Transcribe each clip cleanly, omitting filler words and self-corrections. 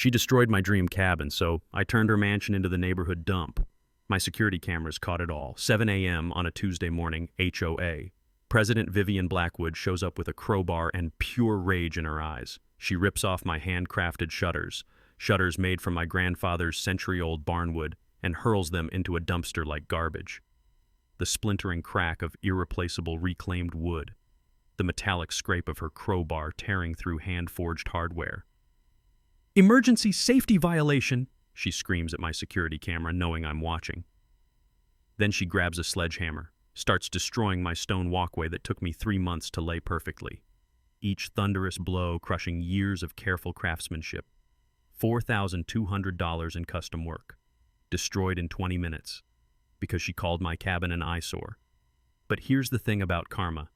She destroyed my dream cabin, so I turned her mansion into the neighborhood dump. My security cameras caught it all. 7 a.m. on a Tuesday morning, HOA. President Vivien Blackwood shows up with a crowbar and pure rage in her eyes. She rips off my handcrafted shutters made from my grandfather's century-old barnwood, and hurls them into a dumpster like garbage. The splintering crack of irreplaceable reclaimed wood. The metallic scrape of her crowbar tearing through hand-forged hardware. "Emergency safety violation!" she screams at my security camera, knowing I'm watching. Then she grabs a sledgehammer, starts destroying my stone walkway that took me 3 months to lay perfectly. Each thunderous blow crushing years of careful craftsmanship. $4,200 in custom work. Destroyed in 20 minutes. Because she called my cabin an eyesore. But here's the thing about karma.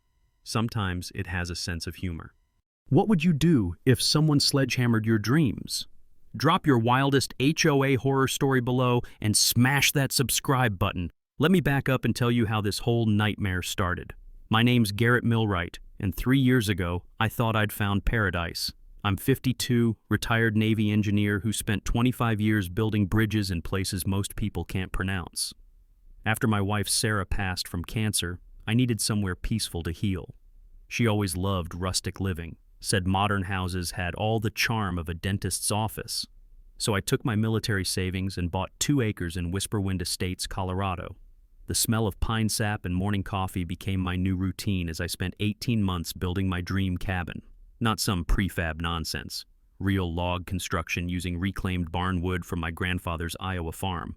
Sometimes it has a sense of humor. What would you do if someone sledgehammered your dreams? Drop your wildest HOA horror story below and smash that subscribe button. Let me back up and tell you how this whole nightmare started. My name's Garrett Millwright, and 3 years ago, I thought I'd found paradise. I'm 52, retired Navy engineer who spent 25 years building bridges in places most people can't pronounce. After my wife Sarah passed from cancer, I needed somewhere peaceful to heal. She always loved rustic living, said modern houses had all the charm of a dentist's office. So I took my military savings and bought 2 acres in Whisperwind Estates, Colorado. The smell of pine sap and morning coffee became my new routine as I spent 18 months building my dream cabin. Not some prefab nonsense. Real log construction using reclaimed barn wood from my grandfather's Iowa farm.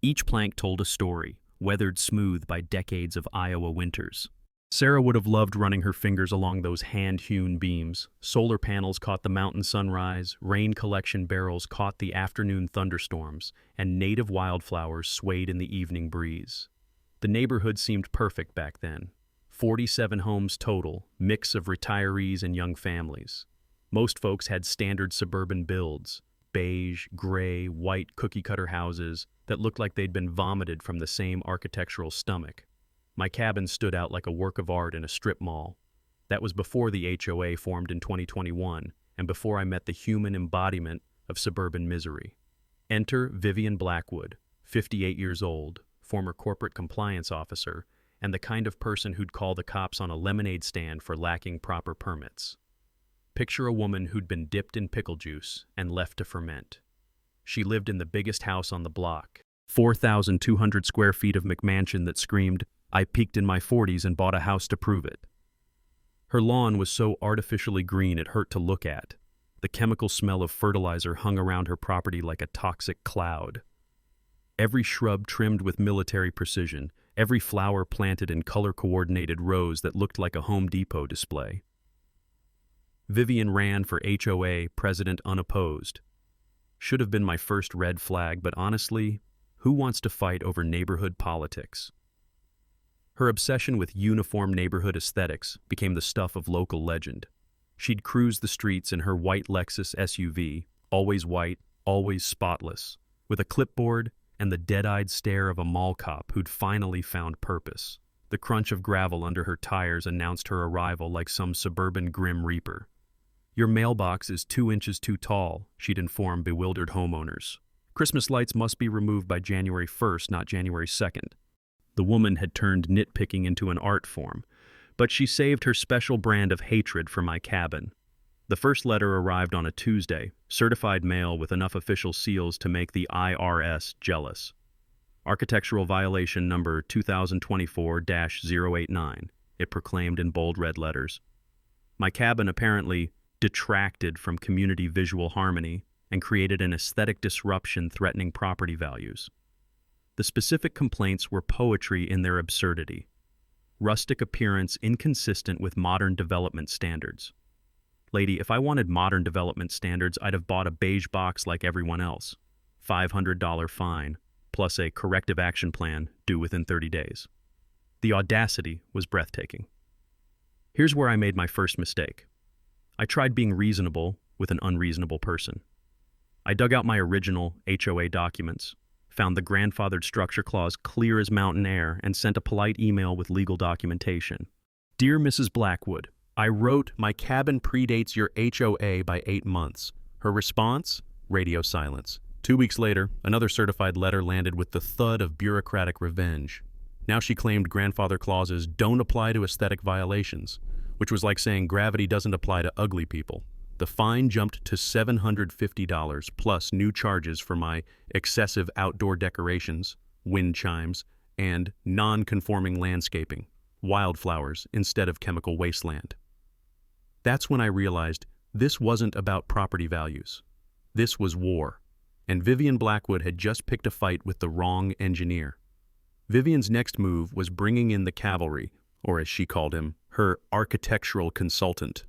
Each plank told a story, weathered smooth by decades of Iowa winters. Sarah would have loved running her fingers along those hand-hewn beams. Solar panels caught the mountain sunrise, rain collection barrels caught the afternoon thunderstorms, and native wildflowers swayed in the evening breeze. The neighborhood seemed perfect back then. 47 homes total, mix of retirees and young families. Most folks had standard suburban builds, beige, gray, white cookie-cutter houses that looked like they'd been vomited from the same architectural stomach. My cabin stood out like a work of art in a strip mall. That was before the HOA formed in 2021, and before I met the human embodiment of suburban misery. Enter Vivien Blackwood, 58 years old, former corporate compliance officer, and the kind of person who'd call the cops on a lemonade stand for lacking proper permits. Picture a woman who'd been dipped in pickle juice and left to ferment. She lived in the biggest house on the block, 4,200 square feet of McMansion that screamed, "I peaked in my 40s and bought a house to prove it." Her lawn was so artificially green it hurt to look at. The chemical smell of fertilizer hung around her property like a toxic cloud. Every shrub trimmed with military precision, every flower planted in color-coordinated rows that looked like a Home Depot display. Vivien ran for HOA president unopposed. Should have been my first red flag, but honestly, who wants to fight over neighborhood politics? Her obsession with uniform neighborhood aesthetics became the stuff of local legend. She'd cruise the streets in her white Lexus SUV, always white, always spotless, with a clipboard and the dead-eyed stare of a mall cop who'd finally found purpose. The crunch of gravel under her tires announced her arrival like some suburban Grim Reaper. "Your mailbox is 2 inches too tall," she'd inform bewildered homeowners. "Christmas lights must be removed by January 1st, not January 2nd. The woman had turned nitpicking into an art form, but she saved her special brand of hatred for my cabin. The first letter arrived on a Tuesday, certified mail with enough official seals to make the IRS jealous. Architectural violation number 2024-089, it proclaimed in bold red letters. My cabin apparently detracted from community visual harmony and created an aesthetic disruption threatening property values. The specific complaints were poetry in their absurdity. Rustic appearance inconsistent with modern development standards. Lady, if I wanted modern development standards, I'd have bought a beige box like everyone else. $500 fine, plus a corrective action plan due within 30 days. The audacity was breathtaking. Here's where I made my first mistake. I tried being reasonable with an unreasonable person. I dug out my original HOA documents, found the grandfathered structure clause clear as mountain air, and sent a polite email with legal documentation. "Dear Mrs. Blackwood, I wrote, my cabin predates your HOA by 8 months. Her response? Radio silence. 2 weeks later, another certified letter landed with the thud of bureaucratic revenge. Now she claimed grandfather clauses don't apply to aesthetic violations, which was like saying gravity doesn't apply to ugly people. The fine jumped to $750 plus new charges for my excessive outdoor decorations, wind chimes, and non-conforming landscaping, wildflowers instead of chemical wasteland. That's when I realized this wasn't about property values. This was war, and Vivien Blackwood had just picked a fight with the wrong engineer. Vivien's next move was bringing in the cavalry, or as she called him, her architectural consultant.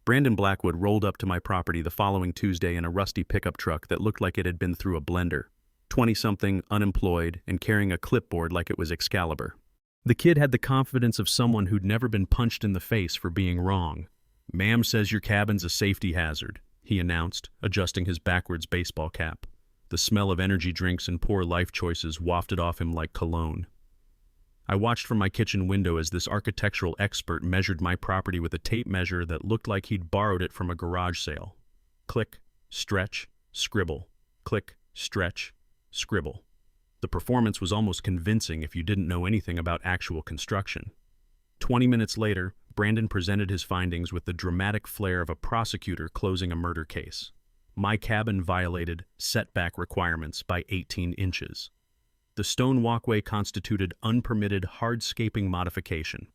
Brandon Blackwood rolled up to my property the following Tuesday in a rusty pickup truck that looked like it had been through a blender. 20-something, unemployed, and carrying a clipboard like it was Excalibur. The kid had the confidence of someone who'd never been punched in the face for being wrong. "Ma'am says your cabin's a safety hazard," he announced, adjusting his backwards baseball cap. The smell of energy drinks and poor life choices wafted off him like cologne. I watched from my kitchen window as this architectural expert measured my property with a tape measure that looked like he'd borrowed it from a garage sale. Click, stretch, scribble. Click, stretch, scribble. The performance was almost convincing if you didn't know anything about actual construction. 20 minutes later, Brandon presented his findings with the dramatic flair of a prosecutor closing a murder case. My cabin violated setback requirements by 18 inches. The stone walkway constituted unpermitted hardscaping modification.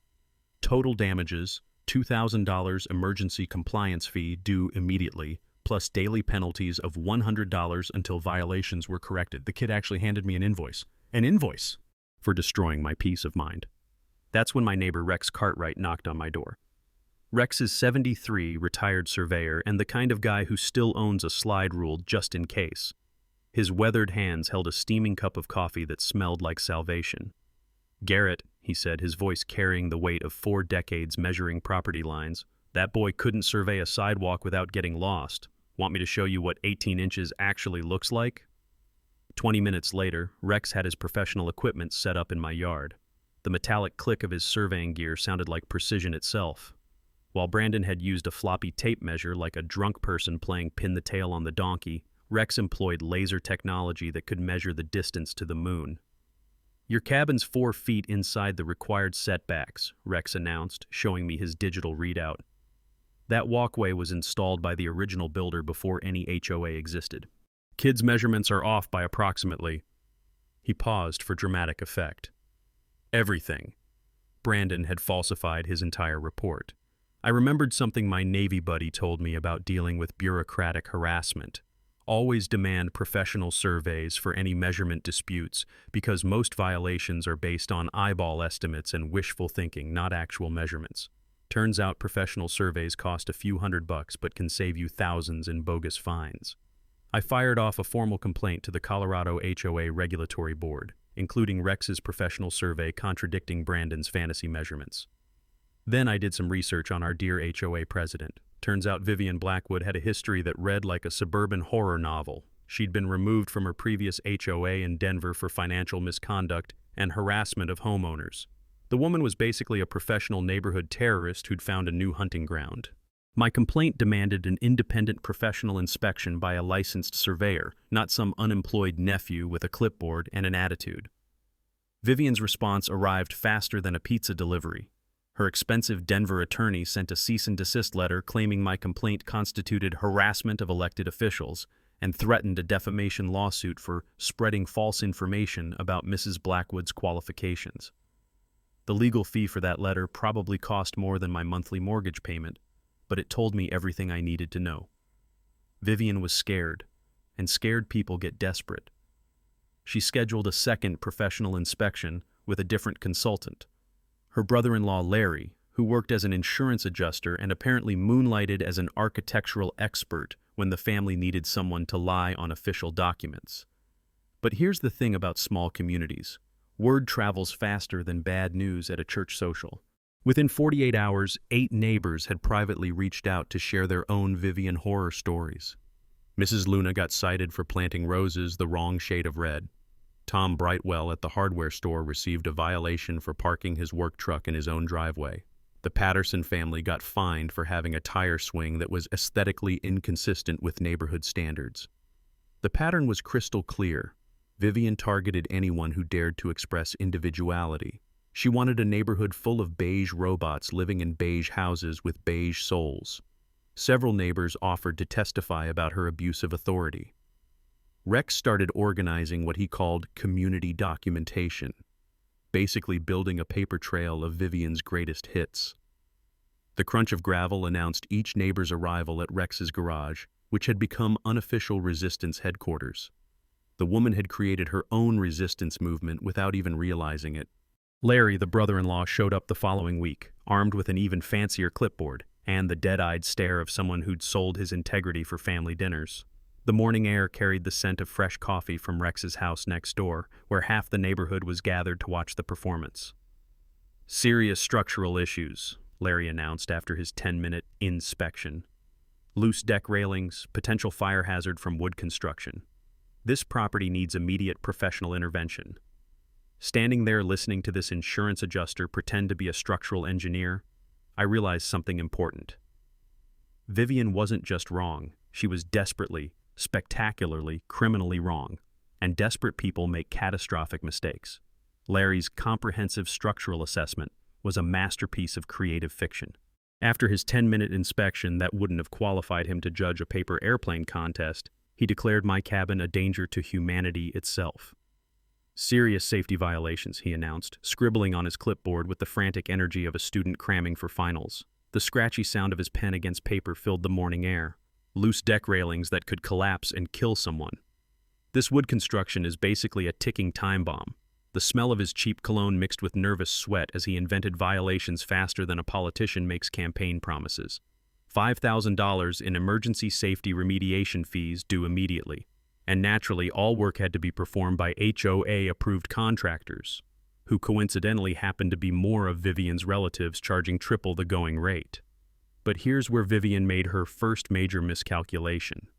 Total damages, $2,000 emergency compliance fee due immediately, plus daily penalties of $100 until violations were corrected. The kid actually handed me an invoice. An invoice! For destroying my peace of mind. That's when my neighbor Rex Cartwright knocked on my door. Rex is 73, retired surveyor, and the kind of guy who still owns a slide rule just in case. His weathered hands held a steaming cup of coffee that smelled like salvation. "Garrett," he said, his voice carrying the weight of 4 decades measuring property lines, "that boy couldn't survey a sidewalk without getting lost. Want me to show you what 18 inches actually looks like?" 20 minutes later, Rex had his professional equipment set up in my yard. The metallic click of his surveying gear sounded like precision itself. While Brandon had used a floppy tape measure like a drunk person playing pin the tail on the donkey, Rex employed laser technology that could measure the distance to the moon. "Your cabin's 4 feet inside the required setbacks," Rex announced, showing me his digital readout. That walkway was installed by the original builder before any HOA existed. "Kids' measurements are off by approximately..." He paused for dramatic effect. Everything. Brandon had falsified his entire report. I remembered something my Navy buddy told me about dealing with bureaucratic harassment. Always demand professional surveys for any measurement disputes because most violations are based on eyeball estimates and wishful thinking, not actual measurements. Turns out professional surveys cost a few $100 but can save you thousands in bogus fines. I fired off a formal complaint to the Colorado HOA Regulatory Board, including Rex's professional survey contradicting Brandon's fantasy measurements. Then I did some research on our dear HOA president. Turns out Vivien Blackwood had a history that read like a suburban horror novel. She'd been removed from her previous HOA in Denver for financial misconduct and harassment of homeowners. The woman was basically a professional neighborhood terrorist who'd found a new hunting ground. My complaint demanded an independent professional inspection by a licensed surveyor, not some unemployed nephew with a clipboard and an attitude. Vivien's response arrived faster than a pizza delivery. Her expensive Denver attorney sent a cease and desist letter claiming my complaint constituted harassment of elected officials and threatened a defamation lawsuit for spreading false information about Mrs. Blackwood's qualifications. The legal fee for that letter probably cost more than my monthly mortgage payment, but it told me everything I needed to know. Vivien was scared, and scared people get desperate. She scheduled a second professional inspection with a different consultant. Her brother-in-law Larry, who worked as an insurance adjuster and apparently moonlighted as an architectural expert when the family needed someone to lie on official documents. But here's the thing about small communities. Word travels faster than bad news at a church social. Within 48 hours, 8 neighbors had privately reached out to share their own Vivien horror stories. Mrs. Luna got cited for planting roses the wrong shade of red. Tom Brightwell at the hardware store received a violation for parking his work truck in his own driveway. The Patterson family got fined for having a tire swing that was aesthetically inconsistent with neighborhood standards. The pattern was crystal clear. Vivien targeted anyone who dared to express individuality. She wanted a neighborhood full of beige robots living in beige houses with beige souls. Several neighbors offered to testify about her abuse of authority. Rex started organizing what he called community documentation, basically building a paper trail of Vivien's greatest hits. The crunch of gravel announced each neighbor's arrival at Rex's garage, which had become unofficial resistance headquarters. The woman had created her own resistance movement without even realizing it. Larry, the brother-in-law, showed up the following week, armed with an even fancier clipboard and the dead-eyed stare of someone who'd sold his integrity for family dinners. The morning air carried the scent of fresh coffee from Rex's house next door, where half the neighborhood was gathered to watch the performance. "Serious structural issues," Larry announced after his 10-minute inspection. "Loose deck railings, potential fire hazard from wood construction. This property needs immediate professional intervention." Standing there listening to this insurance adjuster pretend to be a structural engineer, I realized something important. Vivien wasn't just wrong, she was desperately, spectacularly, criminally wrong, and desperate people make catastrophic mistakes. Larry's comprehensive structural assessment was a masterpiece of creative fiction. After his 10-minute inspection that wouldn't have qualified him to judge a paper airplane contest, he declared my cabin a danger to humanity itself. "Serious safety violations," he announced, scribbling on his clipboard with the frantic energy of a student cramming for finals. The scratchy sound of his pen against paper filled the morning air. "Loose deck railings that could collapse and kill someone. This wood construction is basically a ticking time bomb." The smell of his cheap cologne mixed with nervous sweat as he invented violations faster than a politician makes campaign promises. $5,000 in emergency safety remediation fees due immediately. And naturally, all work had to be performed by HOA-approved contractors, who coincidentally happened to be more of Vivien's relatives, charging triple the going rate. But here's where Vivien made her first major miscalculation.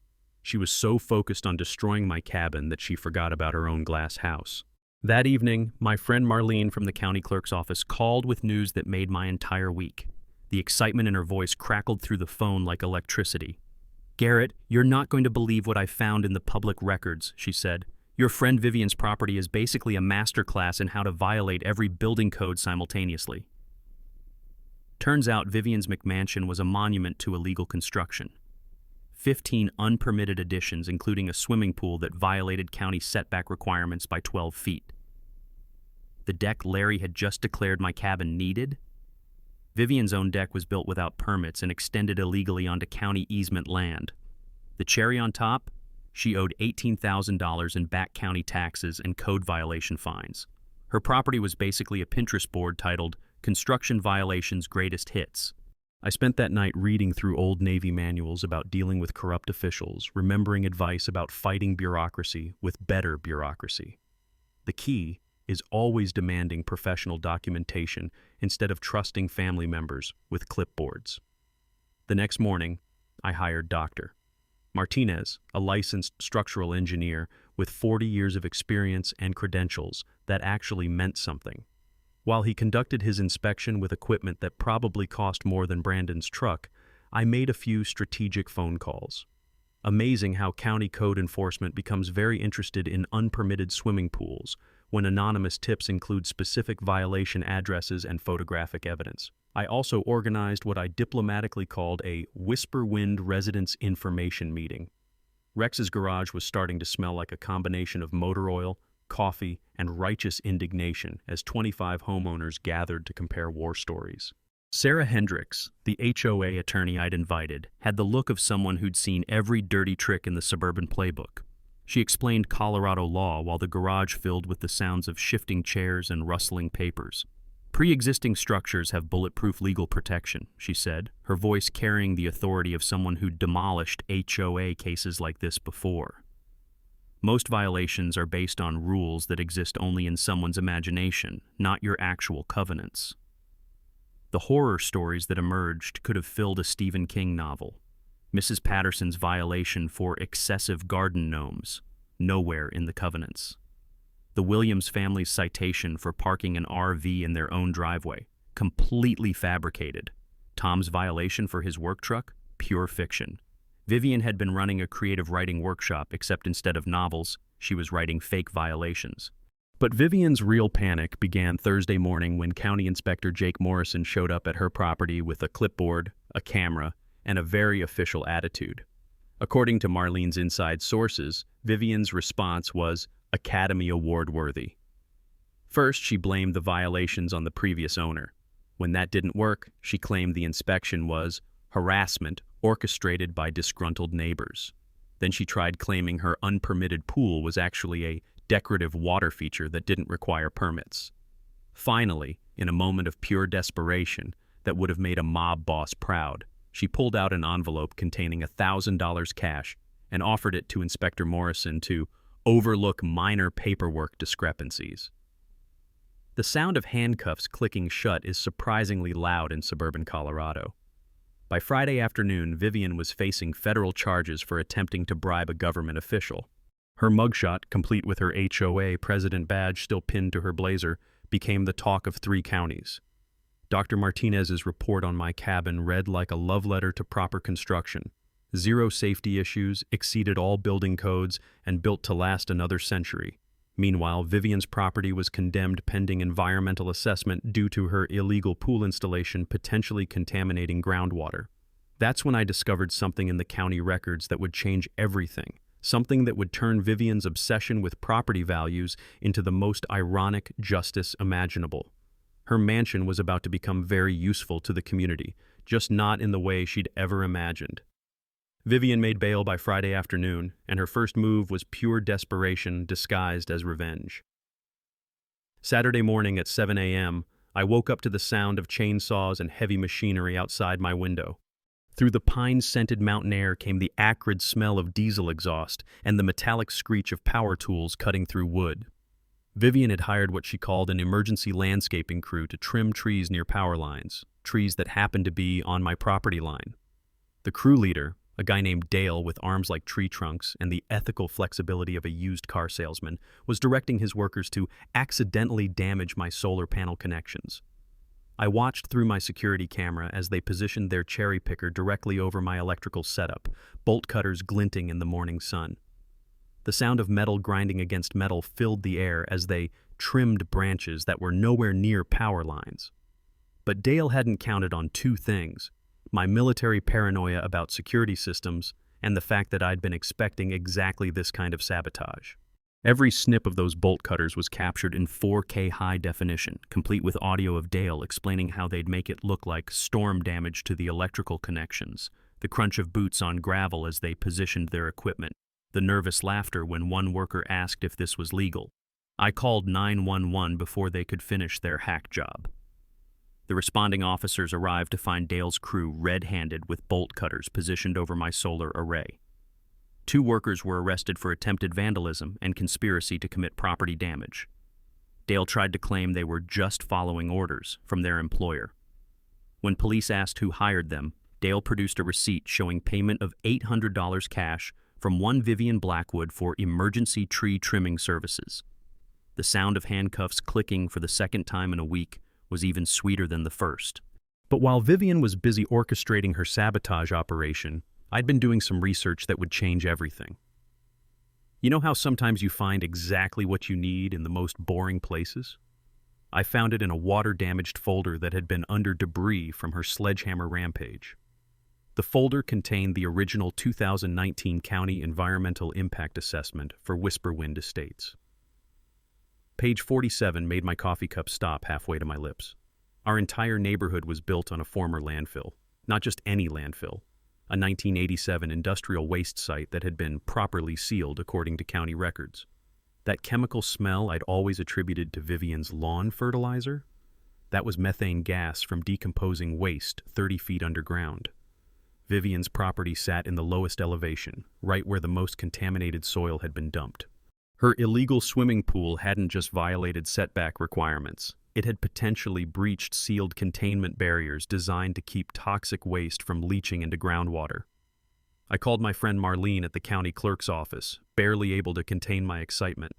She was so focused on destroying my cabin that she forgot about her own glass house. That evening, my friend Marlene from the county clerk's office called with news that made my entire week. The excitement in her voice crackled through the phone like electricity. "Garrett, you're not going to believe what I found in the public records," she said. "Your friend Vivien's property is basically a masterclass in how to violate every building code simultaneously." Turns out Vivien's McMansion was a monument to illegal construction. 15 unpermitted additions, including a swimming pool that violated county setback requirements by 12 feet. The deck Larry had just declared my cabin needed? Vivien's own deck was built without permits and extended illegally onto county easement land. The cherry on top? She owed $18,000 in back county taxes and code violation fines. Her property was basically a Pinterest board titled "Construction Violations Greatest Hits." I spent that night reading through old Navy manuals about dealing with corrupt officials, remembering advice about fighting bureaucracy with better bureaucracy. The key is always demanding professional documentation instead of trusting family members with clipboards. The next morning, I hired Dr. Martinez, a licensed structural engineer with 40 years of experience and credentials that actually meant something. While he conducted his inspection with equipment that probably cost more than Brandon's truck, I made a few strategic phone calls. Amazing how county code enforcement becomes very interested in unpermitted swimming pools when anonymous tips include specific violation addresses and photographic evidence. I also organized what I diplomatically called a Whisper Wind Residence Information Meeting. Rex's garage was starting to smell like a combination of motor oil, coffee, and righteous indignation as 25 homeowners gathered to compare war stories. Sarah Hendricks, the HOA attorney I'd invited, had the look of someone who'd seen every dirty trick in the suburban playbook. She explained Colorado law while the garage filled with the sounds of shifting chairs and rustling papers. "Pre-existing structures have bulletproof legal protection," she said, her voice carrying the authority of someone who'd demolished HOA cases like this before. "Most violations are based on rules that exist only in someone's imagination, not your actual covenants." The horror stories that emerged could have filled a Stephen King novel. Mrs. Patterson's violation for excessive garden gnomes, nowhere in the covenants. The Williams family's citation for parking an RV in their own driveway, completely fabricated. Tom's violation for his work truck, pure fiction. Vivien had been running a creative writing workshop, except instead of novels, she was writing fake violations. But Vivien's real panic began Thursday morning when County Inspector Jake Morrison showed up at her property with a clipboard, a camera, and a very official attitude. According to Marlene's inside sources, Vivien's response was Academy Award worthy. First, she blamed the violations on the previous owner. When that didn't work, she claimed the inspection was harassment orchestrated by disgruntled neighbors. Then she tried claiming her unpermitted pool was actually a decorative water feature that didn't require permits. Finally, in a moment of pure desperation that would have made a mob boss proud, she pulled out an envelope containing $1,000 cash and offered it to Inspector Morrison to overlook minor paperwork discrepancies. The sound of handcuffs clicking shut is surprisingly loud in suburban Colorado. By Friday afternoon, Vivien was facing federal charges for attempting to bribe a government official. Her mugshot, complete with her HOA president badge still pinned to her blazer, became the talk of 3 counties. Dr. Martinez's report on my cabin read like a love letter to proper construction. 0 safety issues, exceeded all building codes, and built to last another century. Meanwhile, Vivien's property was condemned pending environmental assessment due to her illegal pool installation potentially contaminating groundwater. That's when I discovered something in the county records that would change everything, something that would turn Vivien's obsession with property values into the most ironic justice imaginable. Her mansion was about to become very useful to the community, just not in the way she'd ever imagined. Vivien made bail by Friday afternoon, and her first move was pure desperation disguised as revenge. Saturday morning at 7 a.m., I woke up to the sound of chainsaws and heavy machinery outside my window. Through the pine-scented mountain air came the acrid smell of diesel exhaust and the metallic screech of power tools cutting through wood. Vivien had hired what she called an emergency landscaping crew to trim trees near power lines, trees that happened to be on my property line. The crew leader, a guy named Dale with arms like tree trunks and the ethical flexibility of a used car salesman, was directing his workers to accidentally damage my solar panel connections. I watched through my security camera as they positioned their cherry picker directly over my electrical setup, bolt cutters glinting in the morning sun. The sound of metal grinding against metal filled the air as they trimmed branches that were nowhere near power lines. But Dale hadn't counted on 2 things: my military paranoia about security systems and the fact that I'd been expecting exactly this kind of sabotage. Every snip of those bolt cutters was captured in 4K high definition, complete with audio of Dale explaining how they'd make it look like storm damage to the electrical connections, the crunch of boots on gravel as they positioned their equipment, the nervous laughter when one worker asked if this was legal. I called 911 before they could finish their hack job. The responding officers arrived to find Dale's crew red-handed with bolt cutters positioned over my solar array. 2 workers were arrested for attempted vandalism and conspiracy to commit property damage. Dale tried to claim they were just following orders from their employer. When police asked who hired them, Dale produced a receipt showing payment of $800 cash from one Vivien Blackwood for emergency tree trimming services. The sound of handcuffs clicking for the second time in a week was even sweeter than the first. But while Vivien was busy orchestrating her sabotage operation, I'd been doing some research that would change everything. You know how sometimes you find exactly what you need in the most boring places? I found it in a water-damaged folder that had been under debris from her sledgehammer rampage. The folder contained the original 2019 County Environmental Impact Assessment for Whisperwind Estates. Page 47 made my coffee cup stop halfway to my lips. Our entire neighborhood was built on a former landfill. Not just any landfill. A 1987 industrial waste site that had been properly sealed according to county records. That chemical smell I'd always attributed to Vivien's lawn fertilizer? That was methane gas from decomposing waste 30 feet underground. Vivien's property sat in the lowest elevation, right where the most contaminated soil had been dumped. Her illegal swimming pool hadn't just violated setback requirements. It had potentially breached sealed containment barriers designed to keep toxic waste from leaching into groundwater. I called my friend Marlene at the county clerk's office, barely able to contain my excitement.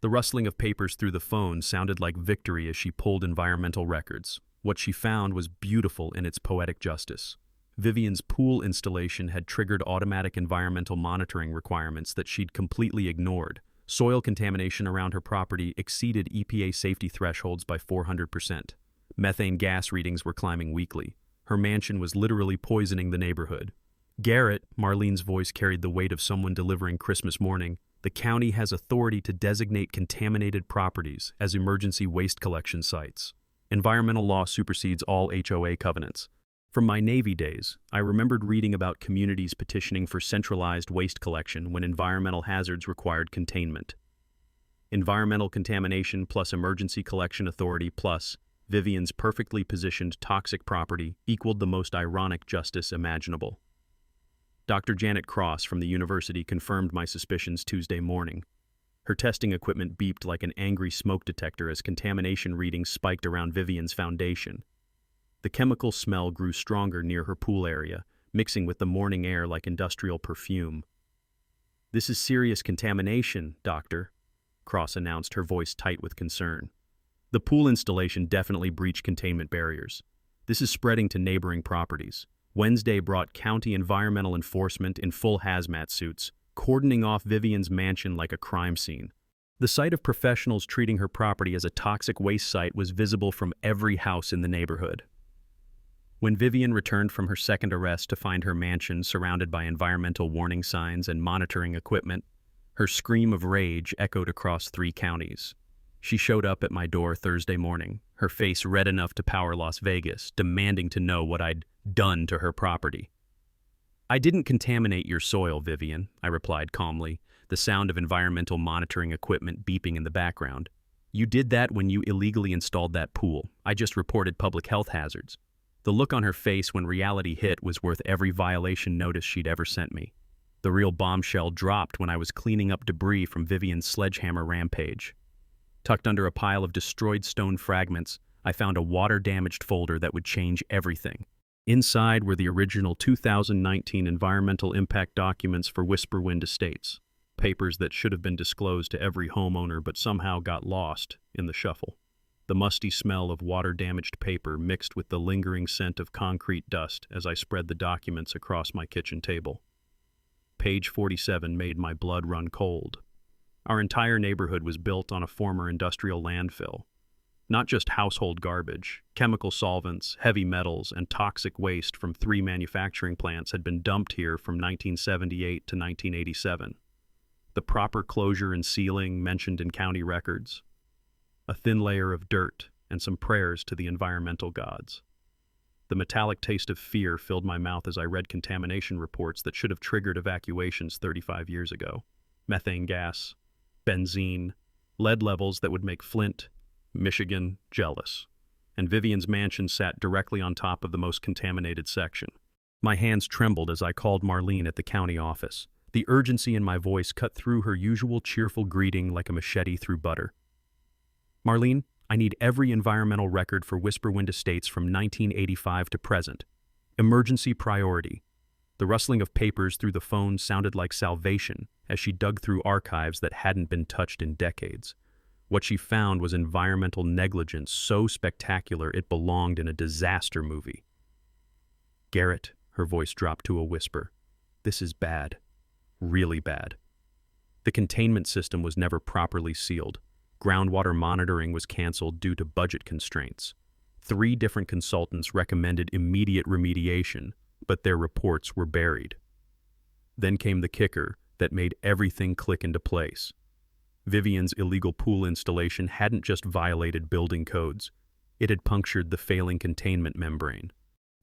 The rustling of papers through the phone sounded like victory as she pulled environmental records. What she found was beautiful in its poetic justice. Vivien's pool installation had triggered automatic environmental monitoring requirements that she'd completely ignored. Soil contamination around her property exceeded EPA safety thresholds by 400%. Methane gas readings were climbing weekly. Her mansion was literally poisoning the neighborhood. Garrett, Marlene's voice carried the weight of someone delivering Christmas morning. The county has authority to designate contaminated properties as emergency waste collection sites. Environmental law supersedes all HOA covenants. From my Navy days, I remembered reading about communities petitioning for centralized waste collection when environmental hazards required containment. Environmental contamination plus emergency collection authority plus Vivien's perfectly positioned toxic property equaled the most ironic justice imaginable. Dr. Janet Cross from the university confirmed my suspicions Tuesday morning. Her testing equipment beeped like an angry smoke detector as contamination readings spiked around Vivien's foundation. The chemical smell grew stronger near her pool area, mixing with the morning air like industrial perfume. "This is serious contamination, Doctor," Cross announced, her voice tight with concern. "The pool installation definitely breached containment barriers. This is spreading to neighboring properties." Wednesday brought county environmental enforcement in full hazmat suits, cordoning off Vivien's mansion like a crime scene. The sight of professionals treating her property as a toxic waste site was visible from every house in the neighborhood. When Vivien returned from her second arrest to find her mansion surrounded by environmental warning signs and monitoring equipment, her scream of rage echoed across 3 counties. She showed up at my door Thursday morning, her face red enough to power Las Vegas, demanding to know what I'd done to her property. "I didn't contaminate your soil, Vivien," I replied calmly, the sound of environmental monitoring equipment beeping in the background. "You did that when you illegally installed that pool. I just reported public health hazards." The look on her face when reality hit was worth every violation notice she'd ever sent me. The real bombshell dropped when I was cleaning up debris from Vivien's sledgehammer rampage. Tucked under a pile of destroyed stone fragments, I found a water-damaged folder that would change everything. Inside were the original 2019 environmental impact documents for Whisperwind Estates, papers that should have been disclosed to every homeowner but somehow got lost in the shuffle. The musty smell of water-damaged paper mixed with the lingering scent of concrete dust as I spread the documents across my kitchen table. Page 47 made my blood run cold. Our entire neighborhood was built on a former industrial landfill. Not just household garbage, chemical solvents, heavy metals, and toxic waste from 3 manufacturing plants had been dumped here from 1978 to 1987. The proper closure and sealing mentioned in county records. A thin layer of dirt and some prayers to the environmental gods. The metallic taste of fear filled my mouth as I read contamination reports that should have triggered evacuations 35 years ago. Methane gas, benzene, lead levels that would make Flint, Michigan, jealous. And Vivien's mansion sat directly on top of the most contaminated section. My hands trembled as I called Marlene at the county office. The urgency in my voice cut through her usual cheerful greeting like a machete through butter. "Marlene, I need every environmental record for Whisperwind Estates from 1985 to present. Emergency priority." The rustling of papers through the phone sounded like salvation as she dug through archives that hadn't been touched in decades. What she found was environmental negligence so spectacular it belonged in a disaster movie. "Garrett," her voice dropped to a whisper, "this is bad. Really bad. The containment system was never properly sealed. Groundwater monitoring was canceled due to budget constraints. 3 different consultants recommended immediate remediation, but their reports were buried. Then came the kicker that made everything click into place. Vivien's illegal pool installation hadn't just violated building codes. It had punctured the failing containment membrane.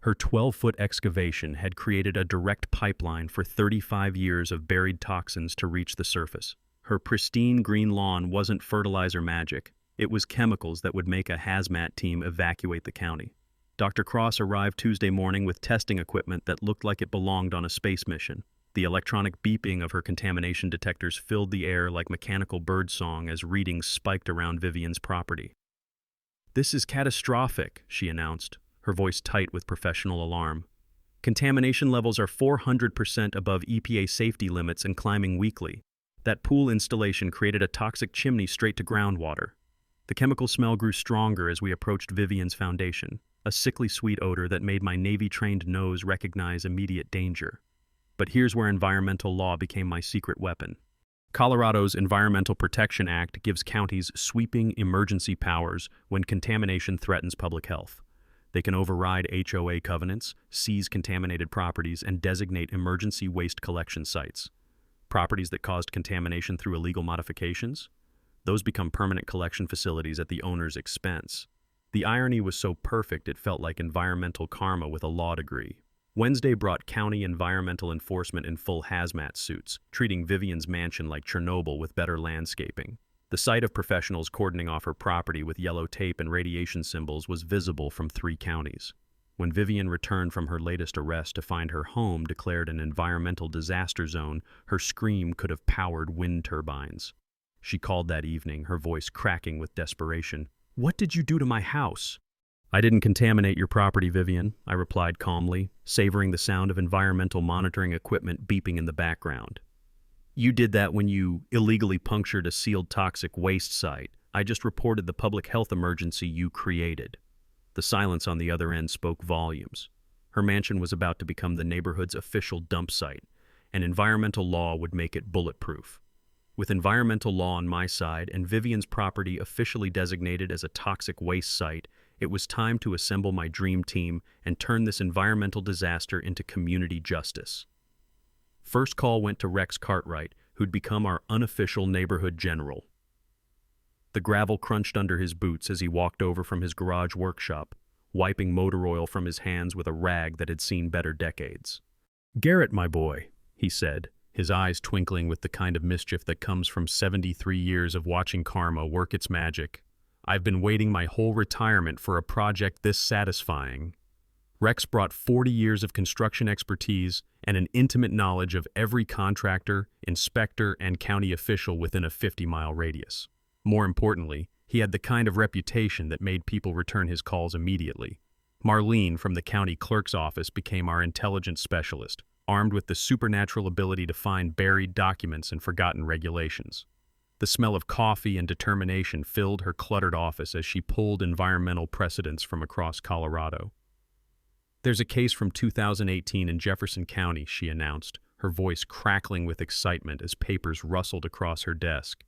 Her 12-foot excavation had created a direct pipeline for 35 years of buried toxins to reach the surface. Her pristine green lawn wasn't fertilizer magic. It was chemicals that would make a hazmat team evacuate the county. Dr. Cross arrived Tuesday morning with testing equipment that looked like it belonged on a space mission. The electronic beeping of her contamination detectors filled the air like mechanical birdsong as readings spiked around Vivien's property. "This is catastrophic," she announced, her voice tight with professional alarm. "Contamination levels are 400% above EPA safety limits and climbing weekly. That pool installation created a toxic chimney straight to groundwater. The chemical smell grew stronger as we approached Vivien's foundation. a sickly sweet odor that made my Navy-trained nose recognize immediate danger. But here's where environmental law became my secret weapon. Colorado's Environmental Protection Act gives counties sweeping emergency powers when contamination threatens public health. They can override HOA covenants, seize contaminated properties, and designate emergency waste collection sites. Properties that caused contamination through illegal modifications? Those become permanent collection facilities at the owner's expense. The irony was so perfect it felt like environmental karma with a law degree. Wednesday brought county environmental enforcement in full hazmat suits, treating Vivien's mansion like Chernobyl with better landscaping. The sight of professionals cordoning off her property with yellow tape and radiation symbols was visible from 3 counties. When Vivien returned from her latest arrest to find her home declared an environmental disaster zone, her scream could have powered wind turbines. She called that evening, her voice cracking with desperation. "What did you do to my house?" "I didn't contaminate your property, Vivien," I replied calmly, savoring the sound of environmental monitoring equipment beeping in the background. "You did that when you illegally punctured a sealed toxic waste site. I just reported the public health emergency you created." The silence on the other end spoke volumes. Her mansion was about to become the neighborhood's official dump site, and environmental law would make it bulletproof. With environmental law on my side and Vivien's property officially designated as a toxic waste site, it was time to assemble my dream team and turn this environmental disaster into community justice. First call went to Rex Cartwright, who'd become our unofficial neighborhood general. The gravel crunched under his boots as he walked over from his garage workshop, wiping motor oil from his hands with a rag that had seen better decades. "Garrett, my boy," he said, his eyes twinkling with the kind of mischief that comes from 73 years of watching karma work its magic. "I've been waiting my whole retirement for a project this satisfying." Rex brought 40 years of construction expertise and an intimate knowledge of every contractor, inspector, and county official within a 50-mile radius. More importantly, he had the kind of reputation that made people return his calls immediately. Marlene from the county clerk's office became our intelligence specialist, armed with the supernatural ability to find buried documents and forgotten regulations. The smell of coffee and determination filled her cluttered office as she pulled environmental precedents from across Colorado. "There's a case from 2018 in Jefferson County," she announced, her voice crackling with excitement as papers rustled across her desk.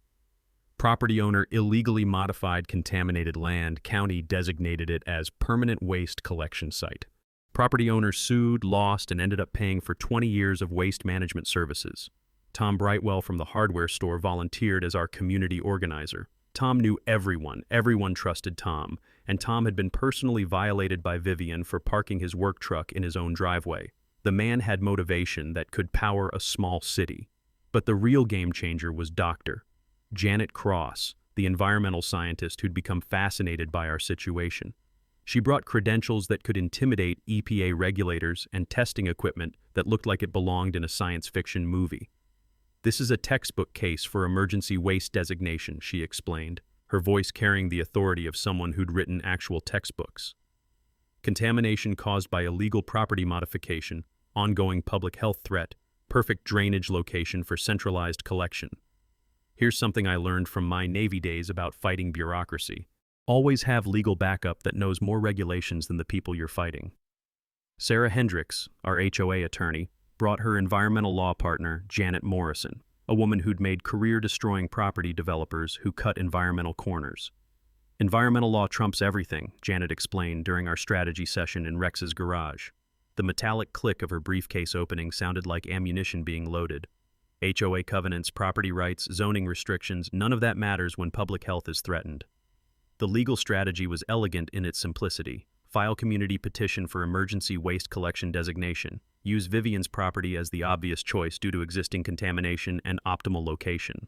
"Property owner illegally modified contaminated land. County designated it as permanent waste collection site. Property owner sued, lost, and ended up paying for 20 years of waste management services. Tom Brightwell from the hardware store volunteered as our community organizer. Tom knew everyone trusted Tom, and Tom had been personally violated by Vivien for parking his work truck in his own driveway. The man had motivation that could power a small city. But the real game changer was Dr. Janet Cross, the environmental scientist who'd become fascinated by our situation. She brought credentials that could intimidate EPA regulators and testing equipment that looked like it belonged in a science fiction movie. "This is a textbook case for emergency waste designation," she explained, her voice carrying the authority of someone who'd written actual textbooks. "Contamination caused by illegal property modification, ongoing public health threat, perfect drainage location for centralized collection. Here's something I learned from my Navy days about fighting bureaucracy. Always have legal backup that knows more regulations than the people you're fighting." Sarah Hendricks, our HOA attorney, brought her environmental law partner, Janet Morrison, a woman who'd made career-destroying property developers who cut environmental corners. "Environmental law trumps everything," Janet explained during our strategy session in Rex's garage. The metallic click of her briefcase opening sounded like ammunition being loaded. "HOA covenants, property rights, zoning restrictions, none of that matters when public health is threatened." The legal strategy was elegant in its simplicity. File community petition for emergency waste collection designation. Use Vivien's property as the obvious choice due to existing contamination and optimal location.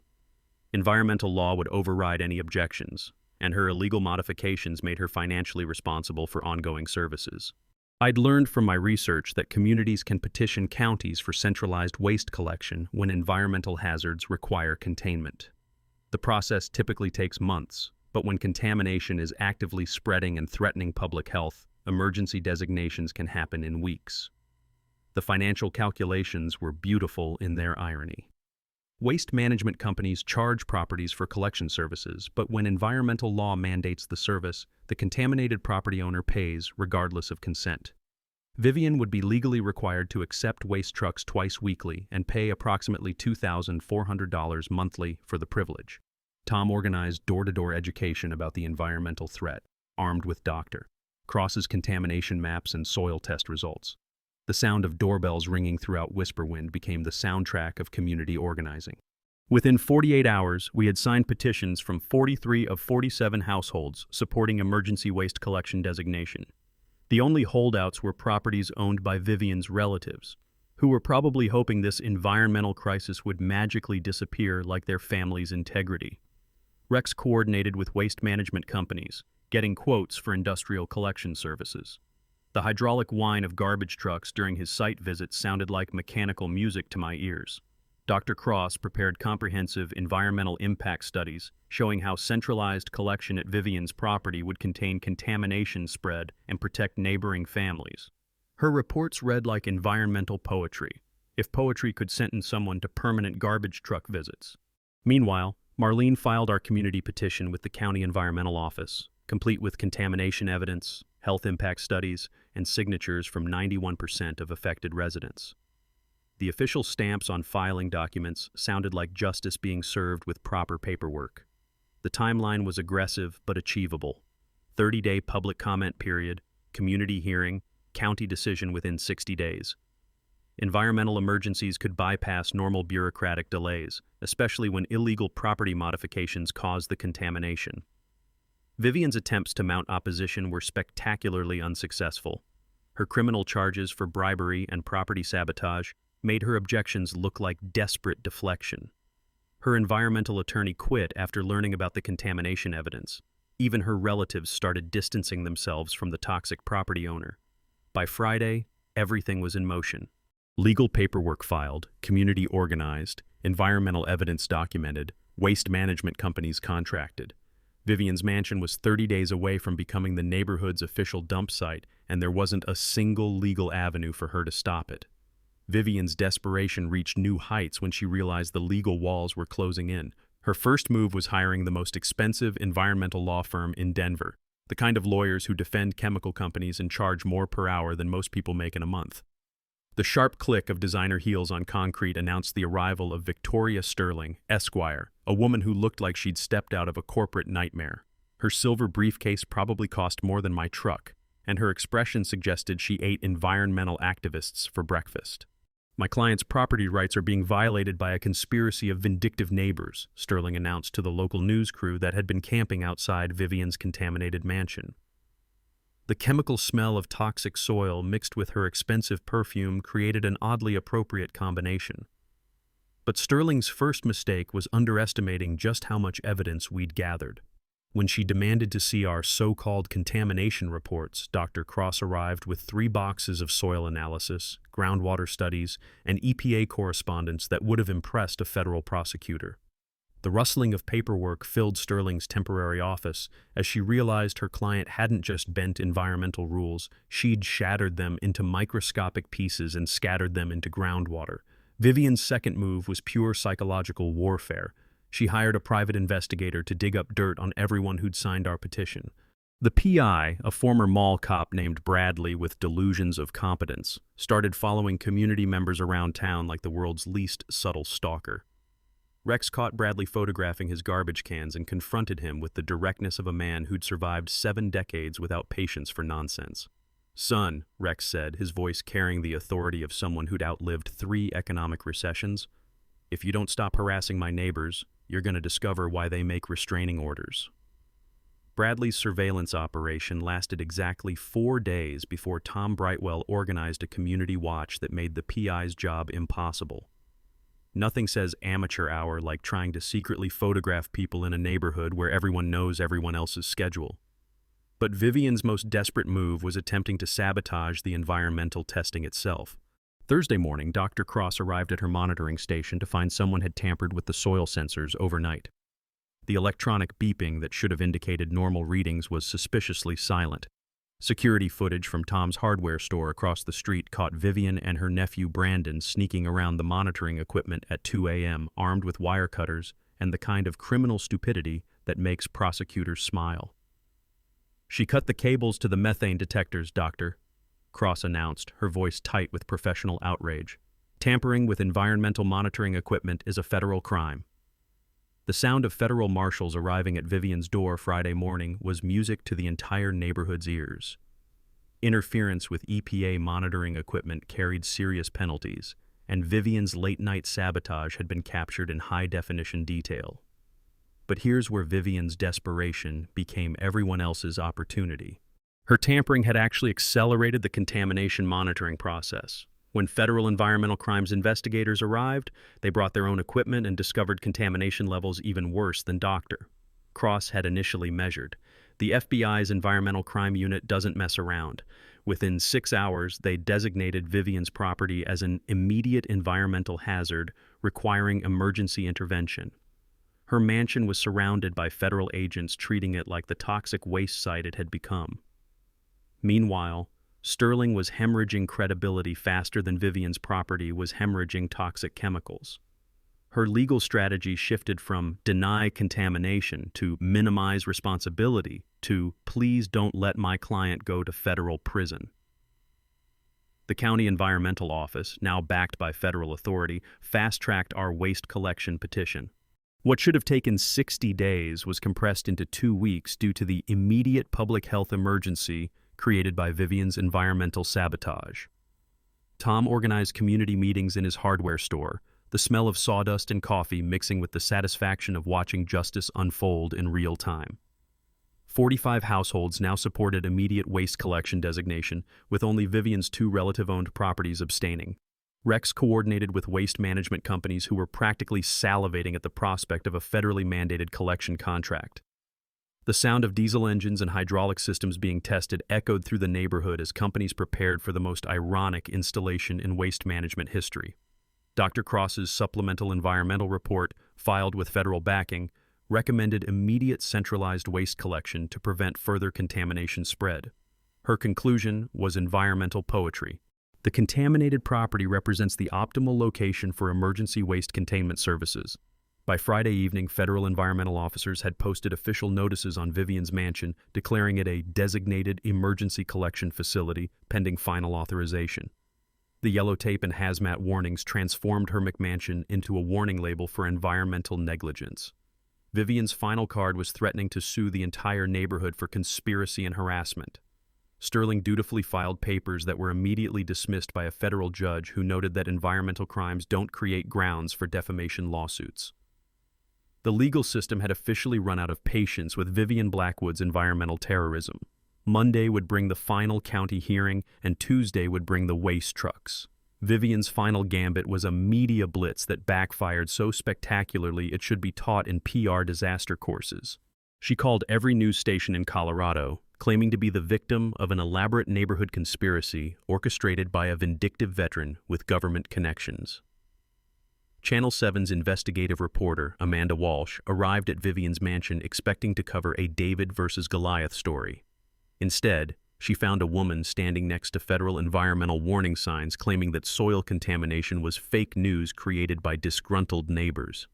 Environmental law would override any objections, and her illegal modifications made her financially responsible for ongoing services. I'd learned from my research that communities can petition counties for centralized waste collection when environmental hazards require containment. The process typically takes months, but when contamination is actively spreading and threatening public health, emergency designations can happen in weeks. The financial calculations were beautiful in their irony. Waste management companies charge properties for collection services, but when environmental law mandates the service, the contaminated property owner pays regardless of consent. Vivien would be legally required to accept waste trucks twice weekly and pay approximately $2,400 monthly for the privilege. Tom organized door-to-door education about the environmental threat, armed with Dr. Cross's contamination maps and soil test results. The sound of doorbells ringing throughout Whisperwind became the soundtrack of community organizing. Within 48 hours, we had signed petitions from 43 of 47 households supporting emergency waste collection designation. The only holdouts were properties owned by Vivien's relatives, who were probably hoping this environmental crisis would magically disappear like their family's integrity. Rex coordinated with waste management companies, getting quotes for industrial collection services. The hydraulic whine of garbage trucks during his site visit sounded like mechanical music to my ears. Dr. Cross prepared comprehensive environmental impact studies showing how centralized collection at Vivien's property would contain contamination spread and protect neighboring families. Her reports read like environmental poetry, if poetry could sentence someone to permanent garbage truck visits. Meanwhile, Marlene filed our community petition with the County Environmental Office, complete with contamination evidence, health impact studies, and signatures from 91% of affected residents. The official stamps on filing documents sounded like justice being served with proper paperwork. The timeline was aggressive but achievable. 30-day public comment period, community hearing, county decision within 60 days. Environmental emergencies could bypass normal bureaucratic delays, especially when illegal property modifications cause the contamination. Vivien's attempts to mount opposition were spectacularly unsuccessful. Her criminal charges for bribery and property sabotage made her objections look like desperate deflection. Her environmental attorney quit after learning about the contamination evidence. Even her relatives started distancing themselves from the toxic property owner. By Friday, everything was in motion. Legal paperwork filed, community organized, environmental evidence documented, waste management companies contracted. Vivien's mansion was 30 days away from becoming the neighborhood's official dump site, and there wasn't a single legal avenue for her to stop it. Vivien's desperation reached new heights when she realized the legal walls were closing in. Her first move was hiring the most expensive environmental law firm in Denver, the kind of lawyers who defend chemical companies and charge more per hour than most people make in a month. The sharp click of designer heels on concrete announced the arrival of Victoria Sterling, Esquire, a woman who looked like she'd stepped out of a corporate nightmare. Her silver briefcase probably cost more than my truck, and her expression suggested she ate environmental activists for breakfast. My client's property rights are being violated by a conspiracy of vindictive neighbors, Sterling announced to the local news crew that had been camping outside Vivien's contaminated mansion. The chemical smell of toxic soil mixed with her expensive perfume created an oddly appropriate combination. But Sterling's first mistake was underestimating just how much evidence we'd gathered. When she demanded to see our so-called contamination reports, Dr. Cross arrived with 3 boxes of soil analysis, groundwater studies, and EPA correspondence that would have impressed a federal prosecutor. The rustling of paperwork filled Sterling's temporary office as she realized her client hadn't just bent environmental rules, she'd shattered them into microscopic pieces and scattered them into groundwater. Vivien's second move was pure psychological warfare. She hired a private investigator to dig up dirt on everyone who'd signed our petition. The PI, a former mall cop named Bradley with delusions of competence, started following community members around town like the world's least subtle stalker. Rex caught Bradley photographing his garbage cans and confronted him with the directness of a man who'd survived 7 decades without patience for nonsense. "Son," Rex said, his voice carrying the authority of someone who'd outlived 3 economic recessions, "if you don't stop harassing my neighbors, you're going to discover why they make restraining orders." Bradley's surveillance operation lasted exactly 4 days before Tom Brightwell organized a community watch that made the PI's job impossible. Nothing says amateur hour like trying to secretly photograph people in a neighborhood where everyone knows everyone else's schedule. But Vivien's most desperate move was attempting to sabotage the environmental testing itself. Thursday morning, Dr. Cross arrived at her monitoring station to find someone had tampered with the soil sensors overnight. The electronic beeping that should have indicated normal readings was suspiciously silent. Security footage from Tom's hardware store across the street caught Vivien and her nephew Brandon sneaking around the monitoring equipment at 2 a.m. armed with wire cutters and the kind of criminal stupidity that makes prosecutors smile. "She cut the cables to the methane detectors, Doctor," Cross announced, her voice tight with professional outrage. "Tampering with environmental monitoring equipment is a federal crime." The sound of federal marshals arriving at Vivien's door Friday morning was music to the entire neighborhood's ears. Interference with EPA monitoring equipment carried serious penalties, and Vivien's late-night sabotage had been captured in high-definition detail. But here's where Vivien's desperation became everyone else's opportunity. Her tampering had actually accelerated the contamination monitoring process. When federal environmental crimes investigators arrived, they brought their own equipment and discovered contamination levels even worse than Dr. Cross had initially measured. The FBI's Environmental Crime Unit doesn't mess around. Within 6 hours, they designated Vivien's property as an immediate environmental hazard requiring emergency intervention. Her mansion was surrounded by federal agents treating it like the toxic waste site it had become. Meanwhile, Sterling was hemorrhaging credibility faster than Vivien's property was hemorrhaging toxic chemicals. Her legal strategy shifted from deny contamination to minimize responsibility to please don't let my client go to federal prison. The County Environmental Office, now backed by federal authority, fast-tracked our waste collection petition. What should have taken 60 days was compressed into 2 weeks due to the immediate public health emergency created by Vivien's environmental sabotage. Tom organized community meetings in his hardware store, the smell of sawdust and coffee mixing with the satisfaction of watching justice unfold in real time. 45 households now supported immediate waste collection designation, with only Vivien's 2 relative-owned properties abstaining. Rex coordinated with waste management companies who were practically salivating at the prospect of a federally mandated collection contract. The sound of diesel engines and hydraulic systems being tested echoed through the neighborhood as companies prepared for the most ironic installation in waste management history. Dr. Cross's supplemental environmental report, filed with federal backing, recommended immediate centralized waste collection to prevent further contamination spread. Her conclusion was environmental poetry. The contaminated property represents the optimal location for emergency waste containment services. By Friday evening, federal environmental officers had posted official notices on Vivien's mansion declaring it a designated emergency collection facility pending final authorization. The yellow tape and hazmat warnings transformed her McMansion into a warning label for environmental negligence. Vivien's final card was threatening to sue the entire neighborhood for conspiracy and harassment. Sterling dutifully filed papers that were immediately dismissed by a federal judge who noted that environmental crimes don't create grounds for defamation lawsuits. The legal system had officially run out of patience with Vivien Blackwood's environmental terrorism. Monday would bring the final county hearing, and Tuesday would bring the waste trucks. Vivien's final gambit was a media blitz that backfired so spectacularly it should be taught in PR disaster courses. She called every news station in Colorado, claiming to be the victim of an elaborate neighborhood conspiracy orchestrated by a vindictive veteran with government connections. Channel 7's investigative reporter, Amanda Walsh, arrived at Vivien's mansion expecting to cover a David versus Goliath story. Instead, she found a woman standing next to federal environmental warning signs claiming that soil contamination was fake news created by disgruntled neighbors.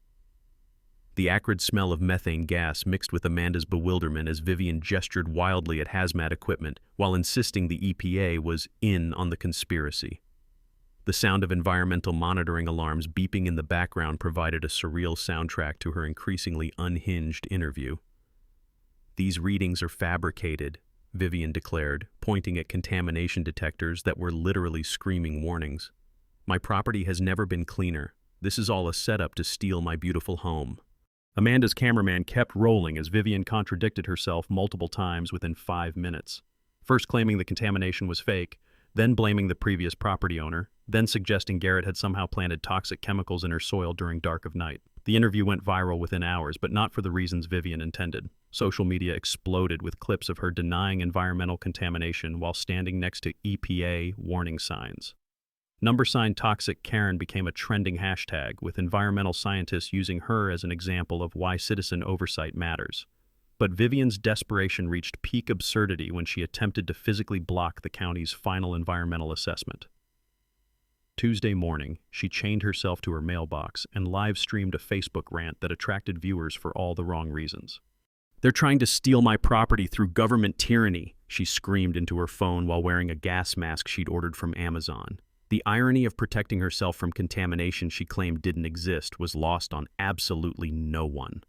The acrid smell of methane gas mixed with Amanda's bewilderment as Vivien gestured wildly at hazmat equipment while insisting the EPA was in on the conspiracy. The sound of environmental monitoring alarms beeping in the background provided a surreal soundtrack to her increasingly unhinged interview. "These readings are fabricated," Vivien declared, pointing at contamination detectors that were literally screaming warnings. "My property has never been cleaner. This is all a setup to steal my beautiful home." Amanda's cameraman kept rolling as Vivien contradicted herself multiple times within 5 minutes. First claiming the contamination was fake, then blaming the previous property owner, then suggesting Garrett had somehow planted toxic chemicals in her soil during dark of night. The interview went viral within hours, but not for the reasons Vivien intended. Social media exploded with clips of her denying environmental contamination while standing next to EPA warning signs. Number sign Toxic Karen became a trending hashtag, with environmental scientists using her as an example of why citizen oversight matters. But Vivien's desperation reached peak absurdity when she attempted to physically block the county's final environmental assessment. Tuesday morning, she chained herself to her mailbox and live-streamed a Facebook rant that attracted viewers for all the wrong reasons. "They're trying to steal my property through government tyranny," she screamed into her phone while wearing a gas mask she'd ordered from Amazon. The irony of protecting herself from contamination she claimed didn't exist was lost on absolutely no one.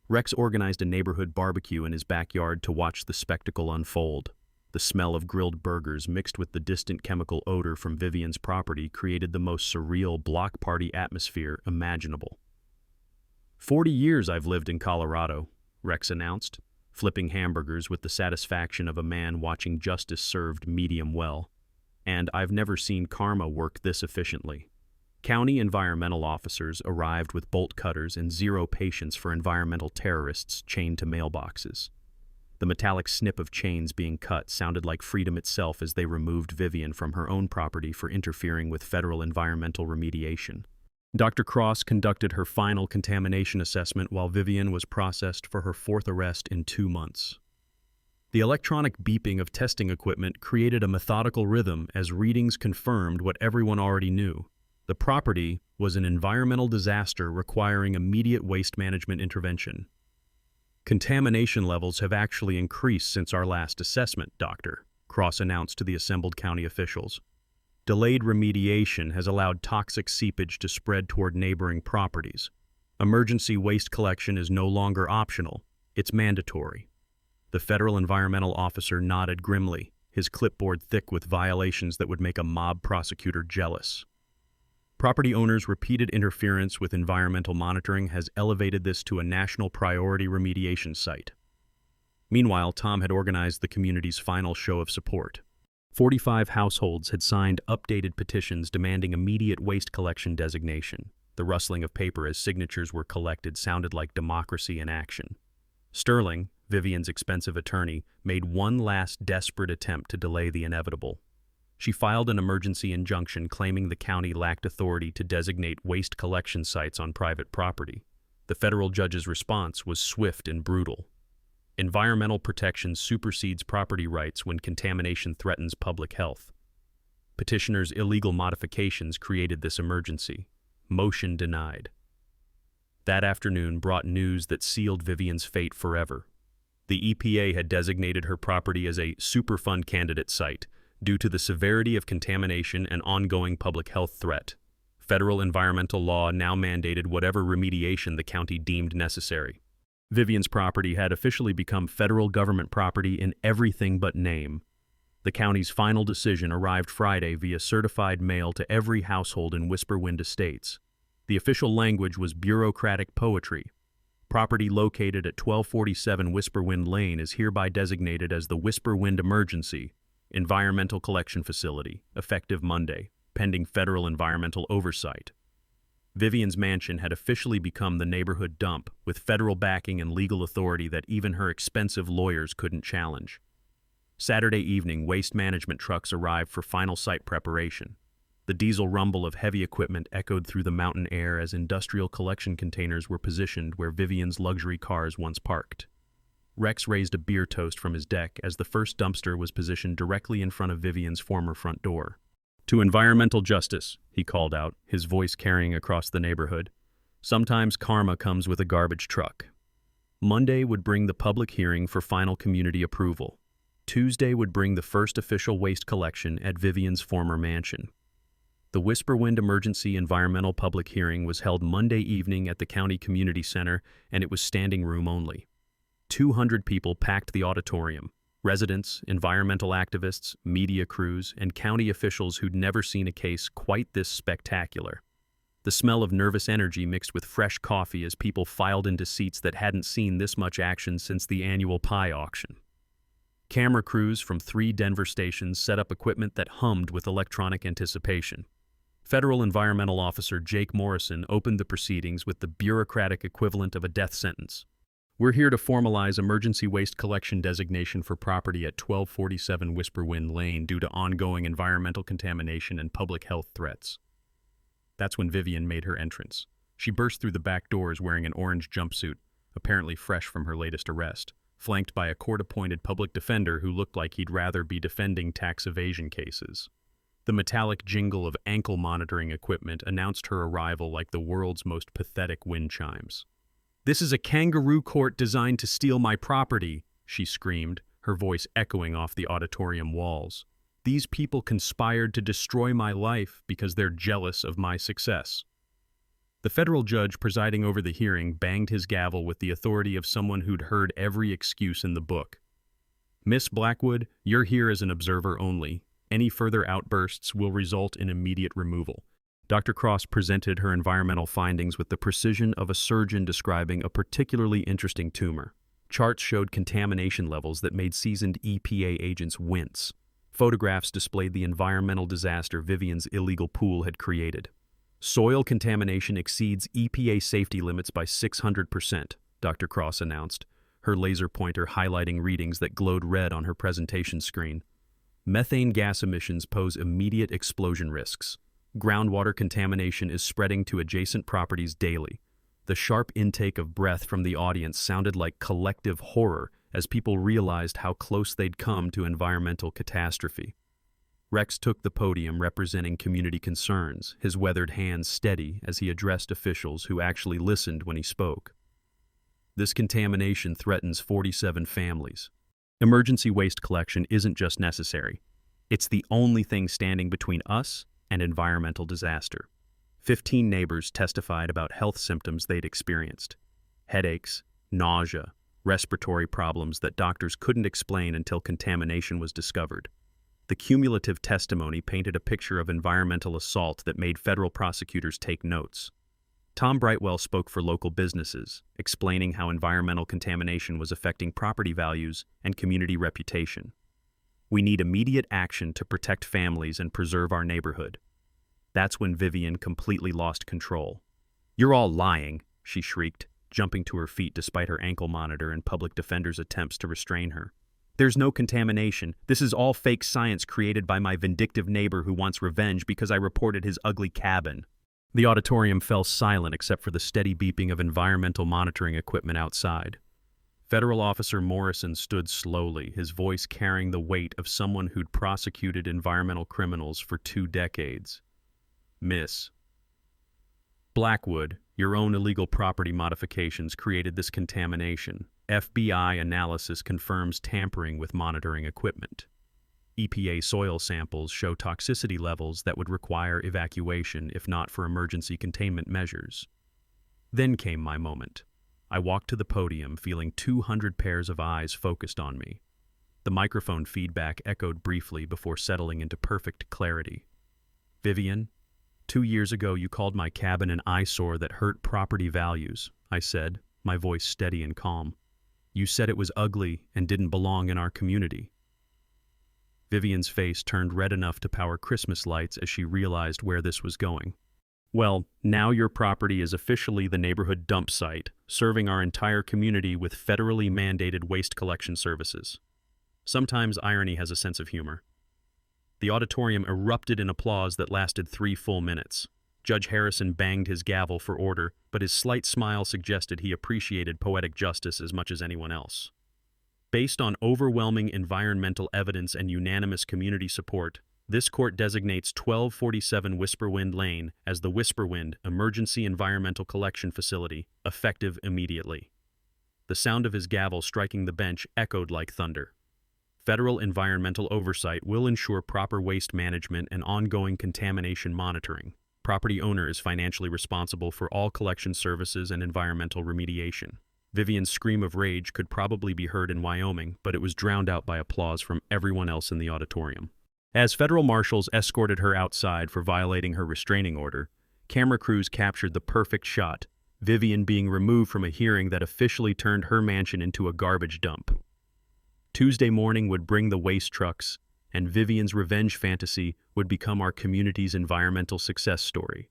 Rex organized a neighborhood barbecue in his backyard to watch the spectacle unfold. The smell of grilled burgers mixed with the distant chemical odor from Vivien's property created the most surreal block party atmosphere imaginable. "40 years I've lived in Colorado," Rex announced, flipping hamburgers with the satisfaction of a man watching justice served medium well. "And I've never seen karma work this efficiently." County environmental officers arrived with bolt cutters and zero patience for environmental terrorists chained to mailboxes. The metallic snip of chains being cut sounded like freedom itself as they removed Vivien from her own property for interfering with federal environmental remediation. Dr. Cross conducted her final contamination assessment while Vivien was processed for her fourth arrest in 2 months. The electronic beeping of testing equipment created a methodical rhythm as readings confirmed what everyone already knew. The property was an environmental disaster requiring immediate waste management intervention. "Contamination levels have actually increased since our last assessment, Doctor," Cross announced to the assembled county officials. "Delayed remediation has allowed toxic seepage to spread toward neighboring properties. Emergency waste collection is no longer optional, it's mandatory." The federal environmental officer nodded grimly, his clipboard thick with violations that would make a mob prosecutor jealous. Property owners' repeated interference with environmental monitoring has elevated this to a national priority remediation site. Meanwhile, Tom had organized the community's final show of support. 45 households had signed updated petitions demanding immediate waste collection designation. The rustling of paper as signatures were collected sounded like democracy in action. Sterling, Vivien's expensive attorney, made one last desperate attempt to delay the inevitable. She filed an emergency injunction claiming the county lacked authority to designate waste collection sites on private property. The federal judge's response was swift and brutal. Environmental protection supersedes property rights when contamination threatens public health. Petitioners' illegal modifications created this emergency. Motion denied. That afternoon brought news that sealed Vivien's fate forever. The EPA had designated her property as a Superfund candidate site due to the severity of contamination and ongoing public health threat. Federal environmental law now mandated whatever remediation the county deemed necessary. Vivien's property had officially become federal government property in everything but name. The county's final decision arrived Friday via certified mail to every household in Whisperwind Estates. The official language was bureaucratic poetry. Property located at 1247 Whisperwind Lane is hereby designated as the Whisperwind Emergency Environmental Collection Facility, effective Monday, pending federal environmental oversight. Vivien's mansion had officially become the neighborhood dump, with federal backing and legal authority that even her expensive lawyers couldn't challenge. Saturday evening, waste management trucks arrived for final site preparation. The diesel rumble of heavy equipment echoed through the mountain air as industrial collection containers were positioned where Vivien's luxury cars once parked. Rex raised a beer toast from his deck as the first dumpster was positioned directly in front of Vivien's former front door. "To environmental justice," he called out, his voice carrying across the neighborhood. "Sometimes karma comes with a garbage truck." Monday would bring the public hearing for final community approval. Tuesday would bring the first official waste collection at Vivien's former mansion. The Whisperwind Emergency Environmental Public Hearing was held Monday evening at the County Community Center, and it was standing room only. 200 people packed the auditorium. Residents, environmental activists, media crews, and county officials who'd never seen a case quite this spectacular. The smell of nervous energy mixed with fresh coffee as people filed into seats that hadn't seen this much action since the annual pie auction. Camera crews from 3 Denver stations set up equipment that hummed with electronic anticipation. Federal Environmental Officer Jake Morrison opened the proceedings with the bureaucratic equivalent of a death sentence. "We're here to formalize emergency waste collection designation for property at 1247 Whisperwind Lane due to ongoing environmental contamination and public health threats." That's when Vivien made her entrance. She burst through the back doors wearing an orange jumpsuit, apparently fresh from her latest arrest, flanked by a court-appointed public defender who looked like he'd rather be defending tax evasion cases. The metallic jingle of ankle monitoring equipment announced her arrival like the world's most pathetic wind chimes. "This is a kangaroo court designed to steal my property," she screamed, her voice echoing off the auditorium walls. "These people conspired to destroy my life because they're jealous of my success." The federal judge presiding over the hearing banged his gavel with the authority of someone who'd heard every excuse in the book. "Miss Blackwood, you're here as an observer only. Any further outbursts will result in immediate removal." Dr. Cross presented her environmental findings with the precision of a surgeon describing a particularly interesting tumor. Charts showed contamination levels that made seasoned EPA agents wince. Photographs displayed the environmental disaster Vivien's illegal pool had created. "Soil contamination exceeds EPA safety limits by 600%, Dr. Cross announced, her laser pointer highlighting readings that glowed red on her presentation screen. "Methane gas emissions pose immediate explosion risks. Groundwater contamination is spreading to adjacent properties daily." The sharp intake of breath from the audience sounded like collective horror as people realized how close they'd come to environmental catastrophe. Rex took the podium representing community concerns, his weathered hands steady as he addressed officials who actually listened when he spoke. "This contamination threatens 47 families. Emergency waste collection isn't just necessary. It's the only thing standing between us and environmental disaster." 15 neighbors testified about health symptoms they'd experienced: headaches, nausea, respiratory problems that doctors couldn't explain until contamination was discovered. The cumulative testimony painted a picture of environmental assault that made federal prosecutors take notes. Tom Brightwell spoke for local businesses, explaining how environmental contamination was affecting property values and community reputation. "We need immediate action to protect families and preserve our neighborhood." That's when Vivien completely lost control. "You're all lying," she shrieked, jumping to her feet despite her ankle monitor and public defender's attempts to restrain her. "There's no contamination. This is all fake science created by my vindictive neighbor who wants revenge because I reported his ugly cabin." The auditorium fell silent except for the steady beeping of environmental monitoring equipment outside. Federal Officer Morrison stood slowly, his voice carrying the weight of someone who'd prosecuted environmental criminals for 2 decades. "Miss Blackwood, your own illegal property modifications created this contamination. FBI analysis confirms tampering with monitoring equipment. EPA soil samples show toxicity levels that would require evacuation if not for emergency containment measures." Then came my moment. I walked to the podium, feeling 200 pairs of eyes focused on me. The microphone feedback echoed briefly before settling into perfect clarity. "Vivien, 2 years ago you called my cabin an eyesore that hurt property values," I said, my voice steady and calm. "You said it was ugly and didn't belong in our community." Vivien's face turned red enough to power Christmas lights as she realized where this was going. "Well, now your property is officially the neighborhood dump site, serving our entire community with federally mandated waste collection services." Sometimes irony has a sense of humor. The auditorium erupted in applause that lasted 3 full minutes. Judge Harrison banged his gavel for order, but his slight smile suggested he appreciated poetic justice as much as anyone else. Based on overwhelming environmental evidence and unanimous community support, this court designates 1247 Whisperwind Lane as the Whisperwind Emergency Environmental Collection Facility, effective immediately. The sound of his gavel striking the bench echoed like thunder. Federal environmental oversight will ensure proper waste management and ongoing contamination monitoring. Property owner is financially responsible for all collection services and environmental remediation. Vivien's scream of rage could probably be heard in Wyoming, but it was drowned out by applause from everyone else in the auditorium. As federal marshals escorted her outside for violating her restraining order, camera crews captured the perfect shot, Vivien being removed from a hearing that officially turned her mansion into a garbage dump. Tuesday morning would bring the waste trucks, and Vivien's revenge fantasy would become our community's environmental success story.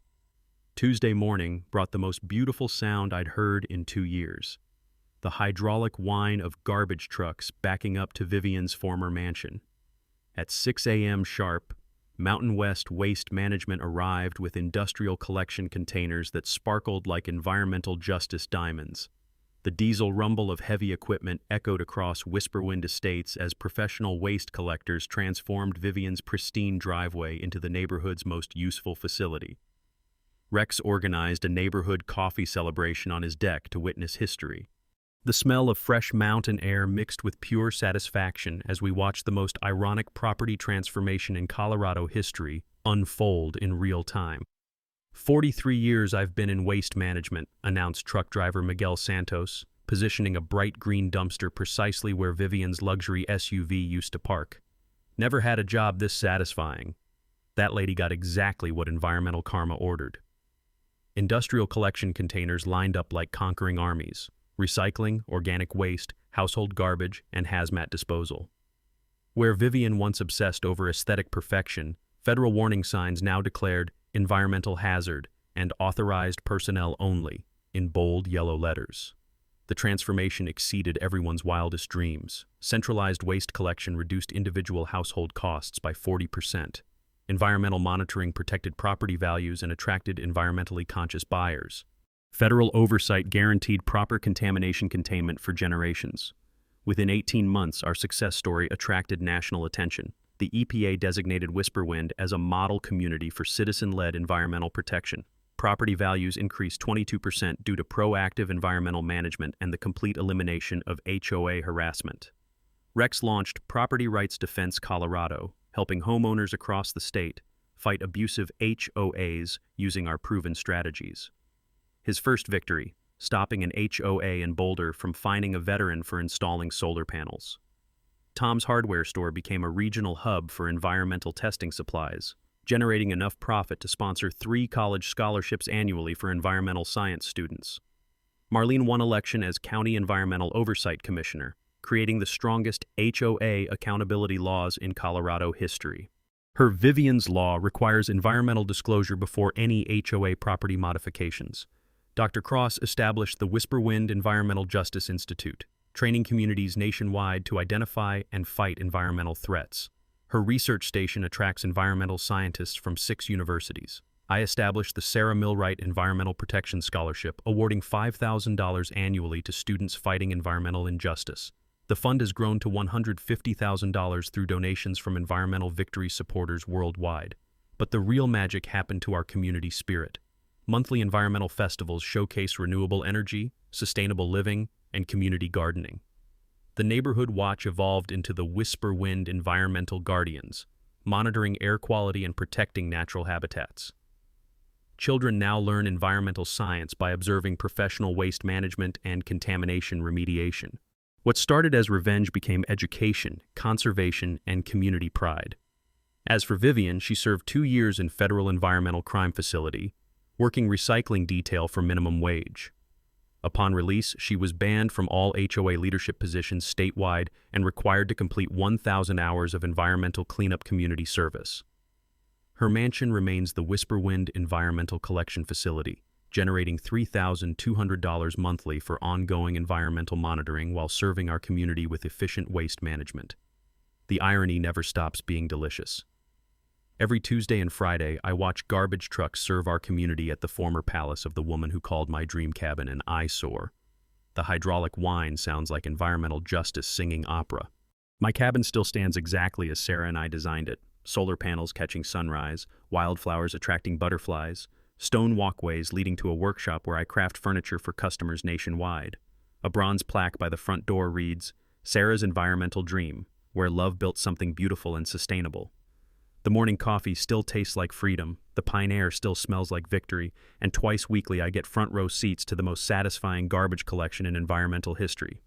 Tuesday morning brought the most beautiful sound I'd heard in 2 years. The hydraulic whine of garbage trucks backing up to Vivien's former mansion. At 6 a.m. sharp, Mountain West Waste Management arrived with industrial collection containers that sparkled like environmental justice diamonds. The diesel rumble of heavy equipment echoed across Whisperwind Estates as professional waste collectors transformed Vivien's pristine driveway into the neighborhood's most useful facility. Rex organized a neighborhood coffee celebration on his deck to witness history. The smell of fresh mountain air mixed with pure satisfaction as we watched the most ironic property transformation in Colorado history unfold in real time. 43 years I've been in waste management, announced truck driver Miguel Santos, positioning a bright green dumpster precisely where Vivien's luxury SUV used to park. Never had a job this satisfying. That lady got exactly what environmental karma ordered. Industrial collection containers lined up like conquering armies: recycling, organic waste, household garbage, and hazmat disposal. Where Vivien once obsessed over aesthetic perfection, federal warning signs now declared environmental hazard and authorized personnel only in bold yellow letters. The transformation exceeded everyone's wildest dreams. Centralized waste collection reduced individual household costs by 40%. Environmental monitoring protected property values and attracted environmentally conscious buyers. Federal oversight guaranteed proper contamination containment for generations. Within 18 months, our success story attracted national attention. The EPA designated Whisperwind as a model community for citizen-led environmental protection. Property values increased 22% due to proactive environmental management and the complete elimination of HOA harassment. Rex launched Property Rights Defense Colorado, helping homeowners across the state fight abusive HOAs using our proven strategies. His first victory, stopping an HOA in Boulder from fining a veteran for installing solar panels. Tom's Hardware store became a regional hub for environmental testing supplies, generating enough profit to sponsor 3 college scholarships annually for environmental science students. Marlene won election as County Environmental Oversight Commissioner, creating the strongest HOA accountability laws in Colorado history. Her Vivien's Law requires environmental disclosure before any HOA property modifications. Dr. Cross established the Whisperwind Environmental Justice Institute, training communities nationwide to identify and fight environmental threats. Her research station attracts environmental scientists from 6 universities. I established the Sarah Millwright Environmental Protection Scholarship, awarding $5,000 annually to students fighting environmental injustice. The fund has grown to $150,000 through donations from environmental victory supporters worldwide. But the real magic happened to our community spirit. Monthly environmental festivals showcase renewable energy, sustainable living, and community gardening. The Neighborhood Watch evolved into the Whisperwind Environmental Guardians, monitoring air quality and protecting natural habitats. Children now learn environmental science by observing professional waste management and contamination remediation. What started as revenge became education, conservation, and community pride. As for Vivien, she served 2 years in federal environmental crime facility, working recycling detail for minimum wage. Upon release, she was banned from all HOA leadership positions statewide and required to complete 1,000 hours of environmental cleanup community service. Her mansion remains the Whisperwind Environmental Collection Facility, generating $3,200 monthly for ongoing environmental monitoring while serving our community with efficient waste management. The irony never stops being delicious. Every Tuesday and Friday, I watch garbage trucks serve our community at the former palace of the woman who called my dream cabin an eyesore. The hydraulic whine sounds like environmental justice singing opera. My cabin still stands exactly as Sarah and I designed it: solar panels catching sunrise, wildflowers attracting butterflies, stone walkways leading to a workshop where I craft furniture for customers nationwide. A bronze plaque by the front door reads, "Sarah's Environmental Dream, where love built something beautiful and sustainable." The morning coffee still tastes like freedom, the pine air still smells like victory, and twice weekly I get front row seats to the most satisfying garbage collection in environmental history.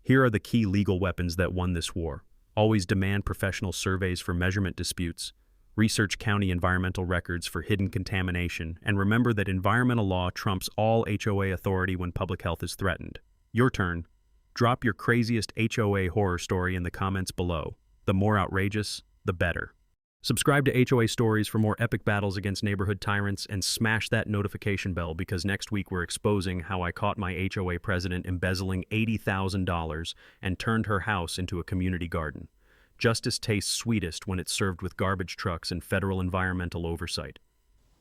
Here are the key legal weapons that won this war. Always demand professional surveys for measurement disputes, research county environmental records for hidden contamination, and remember that environmental law trumps all HOA authority when public health is threatened. Your turn. Drop your craziest HOA horror story in the comments below. The more outrageous, the better. Subscribe to HOA Stories for more epic battles against neighborhood tyrants, and smash that notification bell because next week we're exposing how I caught my HOA president embezzling $80,000 and turned her house into a community garden. Justice tastes sweetest when it's served with garbage trucks and federal environmental oversight.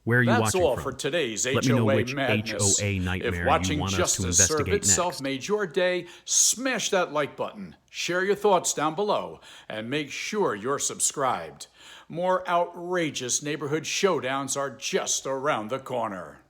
Where are you That's watching all from? for today's Let me know HOA which madness. HOA nightmare If you watching want us to justice serve investigate itself next. made your day, smash that like button, share your thoughts down below, and make sure you're subscribed. More outrageous neighborhood showdowns are just around the corner.